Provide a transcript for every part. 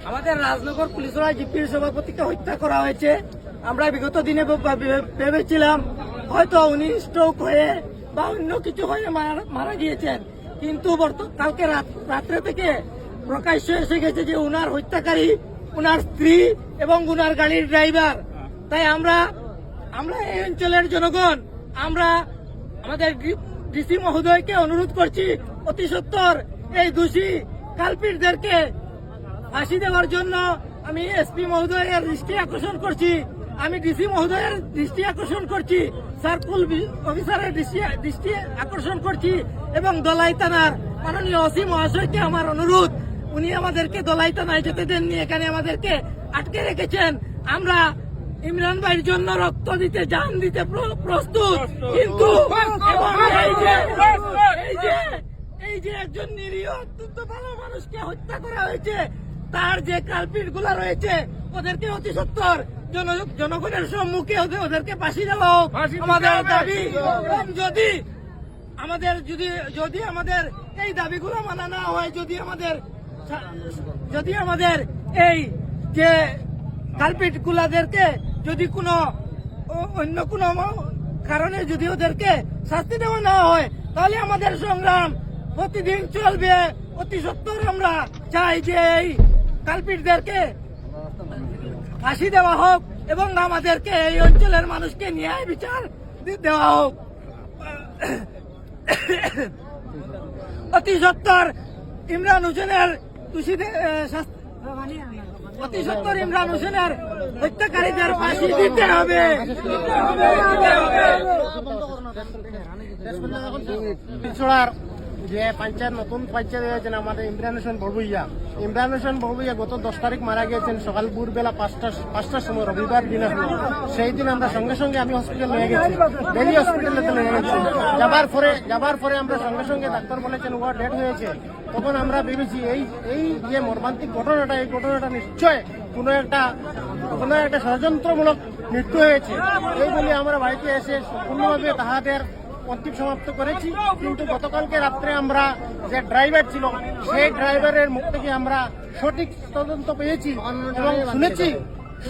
আমাদের রাজনগর পুলিশরা জিপির সভাপতিকে হত্যা করা হয়েছে। আমরা বিগত দিনে ভেবেছিলাম হয়তো উনি স্ট্রোক হয়ে বা অন্য কিছু হয়ে মারা গিয়েছেন, কিন্তু কালকে রাত্রে থেকে প্রকাশ্য এসে গেছে যে উনার হত্যাকারী উনার স্ত্রী এবং উনার গাড়ির ড্রাইভার। তাই আমরা এই অঞ্চলের জনগণ আমরা আমাদের ডিসি মহোদয়কে অনুরোধ করছি অতি সত্বর এই দোষী কালপিটদেরকে ফাঁসি দেওয়ার জন্য আমি এসপি মহোদয়ের দৃষ্টি আকর্ষণ করছি, আমি ডিসি মহোদয়ের দৃষ্টি আকর্ষণ করছি, সার্কুল অফিসারের দৃষ্টি আকর্ষণ করছি এবং দলাই থানার মাননীয় ওসি মহাশয়কে আমার অনুরোধ, উনি আমাদেরকে দলাই থানায় যেতে দেননি, এখানে আমাদেরকে আটকে রেখেছেন। আমরা ইমরান ভাইয়ের জন্য রক্ত দিতে জান দিতে প্রস্তুত, কিন্তু এই যে একজন নিরীহ অত্যন্ত ভালো মানুষকে হত্যা করা হয়েছে, তার যে কালপিট গুলা রয়েছে ওদেরকে অতি সত্বর জনগণের সম্মুখে ওদেরকে ফাঁসি দেওয়া হোক আমাদের দাবি। যদি আমাদের এই দাবিগুলো মানা না হয়, যদি আমাদের এই যে কালপিট গুলাদেরকে যদি অন্য কোনো কারণে যদি ওদেরকে শাস্তি দেওয়া না হয়, তাহলে আমাদের সংগ্রাম প্রতিদিন চলবে। অতি সত্বর আমরা চাই যে এই কালপিটদেরকে ফাঁসি দেওয়া হোক এবং আমাদেরকে এই অঞ্চলের মানুষকে ন্যায় বিচার দেওয়া হোক। অতি সত্বর ইমরান হোসেনের হত্যাকারীদের ফাঁসি দিতে হবে। যে পঞ্চায়েত নতুন পঞ্চায়েত হয়েছেন আমাদের ইমরান হোসেন বহুবইয়া গত 10 তারিখ মারা গিয়েছেন সকাল ভোরবেলা 5টার সময় রবিবার দিনে। সেই দিন আমরা সঙ্গে সঙ্গে আমি হসপিটাল নিয়ে গেছি, দিল্লি হসপিটালে নিয়ে গেছি। যাবার পরে আমরা সঙ্গে সঙ্গে ডাক্তার বলেছেন ও ডেথ হয়েছে। তখন আমরা ভেবেছি এই যে মর্মান্তিক ঘটনাটা, এই ঘটনাটা নিশ্চয় কোনো একটা ষড়যন্ত্রমূলক মৃত্যু হয়েছে। এই বলে আমরা বাড়িতে এসে সম্পূর্ণভাবে তাহাদের অন্তিম সমাপ্ত করেছি। কিন্তু গতকালকে রাত্রে আমরা যে ড্রাইভার ছিল সেই ড্রাইভারের মুখ থেকে আমরা সঠিক তদন্ত পেয়েছি এবং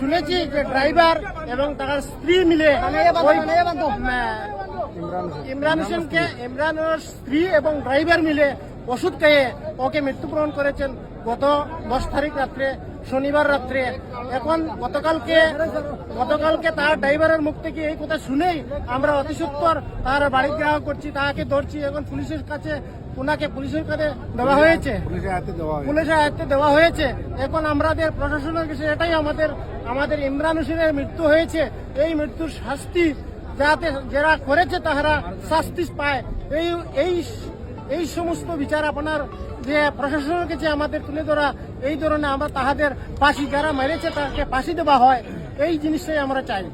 শুনেছি যে ড্রাইভার এবং তার স্ত্রী মিলে ইমরানের স্ত্রী এবং ড্রাইভার মিলে ওষুধ খেয়ে ওকে মৃত্যুবরণ করেছেন গত 10 তারিখ রাত্রে, শনিবার রাত্রে। এখন গতকালকে তার ড্রাইভারের মুখ থেকে এই কথা শুনেই আমরা অতি সত্বর তার বাড়ি গ্রাহক করছি, তাকে ধরছি। এখন পুলিশের কাছে দেওয়া হয়েছে, পুলিশের আয়ত্তে দেওয়া হয়েছে। এখন আমাদের প্রশাসনের কাছে এটাই আমাদের ইমরান হোসেনের মৃত্যু হয়েছে, এই মৃত্যুর শাস্তি যাতে যারা করেছে তাহারা শাস্তি পায়, এই সমস্ত বিচার আপনার যে প্রশাসনের কাছে আমাদের তুলে ধরা, এই ধরনের আমরা তাহাদের ফাঁসি, যারা মেরেছে তাকে ফাঁসি দেওয়া হয়, এই জিনিসটাই আমরা চাই।